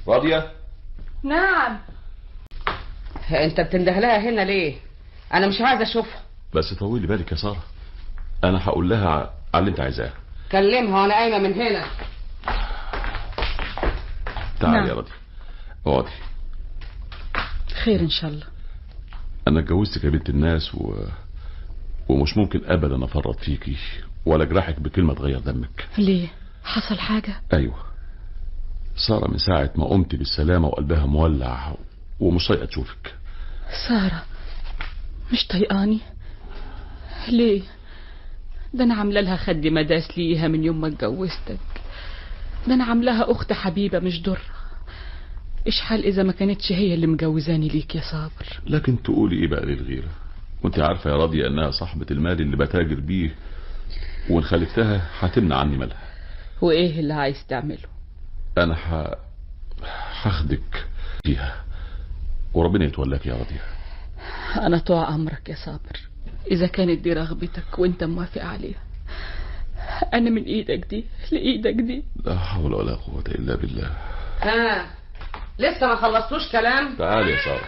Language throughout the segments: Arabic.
راضية؟ نعم. انت بتنده لها هنا ليه؟ انا مش عايزه اشوفها. بس طولي بالك يا سارة، انا هقول لها على اللي انت عايزاه. كلمها وانا قايمه من هنا. تعالي نعم. يا راضية، اقعدي. خير ان شاء الله. انا اتجوزتك يا بنت الناس ومش ممكن ابدا افرط فيكي ولا اجرحك بكلمة تغير دمك. ليه؟ حصل حاجة؟ ايوه، سارة من ساعة ما قمت بالسلامة وقلبها مولع ومش طايقة تشوفك. سارة مش طيقاني؟ ليه؟ ده انا عامله لها خد مداس ليها من يوم ما اتجوزتك. ده انا عاملاها اخت حبيبه مش ضره. ايش حال اذا ما كانتش هي اللي مجوزاني ليك يا صابر؟ لكن تقولي ايه بقى للغيرة؟ وانت عارفة يا راضية انها صاحبة المال اللي بتاجر بيه، وان خالفتها هتمنع عني مالها. وايه اللي عايز تعمله؟ انا هاخدك فيها وربنا يتولاك يا راضية. انا طوع امرك يا صابر، اذا كانت دي رغبتك وانت موافق عليها. انا من ايدك دي لايدك دي. لا حول ولا قوة الا بالله. ها، لسه ما خلصتوش كلام؟ تعالي يا سارة.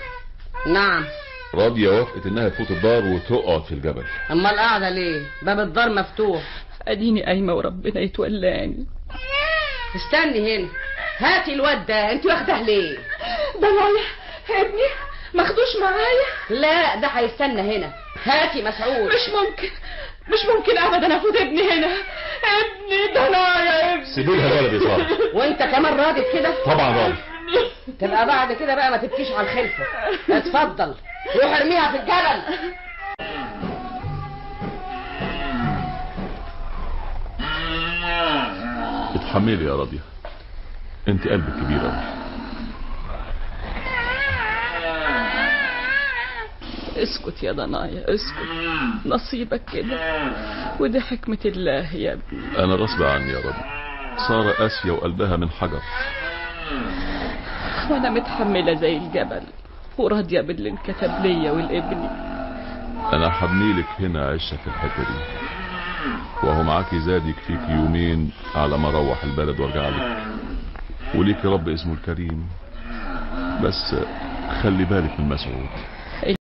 نعم. راضية وافقت انها تفوت الدار وتقعد في الجبل. امال قاعده ليه؟ باب الدار مفتوح. اديني قايمه وربنا يتولاني. استني هنا. هاتي الواد ده، انت واخداه ليه؟ ده رايح ابني ماخدوش معايا. لا ده هيستنى هنا. هاتي مسعود. مش ممكن ابدا افوت ابني هنا. ابني ده رايح ابني. سيبوا لها الولد يا سارة. وانت كمان راضي كده؟ طبعا راضي. تبقى بعد كده بقى ما تبكيش على الخلفه. اتفضل روح ارميها في الجبل. اتحملي يا راضية، انت قلبك كبير اوي. اسكت يا ضنايا اسكت، نصيبك كده ودي حكمة الله يا ابني. انا غصب عني يا راضية، سارة قاسية وقلبها من حجر. وانا متحملة زي الجبل وراضية باللي انكتب ليا والابني. انا حبنيلك هنا عشة في الحتة دي، وهو معاكي زاد يكفيك يومين على ما اروح البلد وارجع لك، وليكي رب اسمه الكريم. بس خلي بالك من مسعود.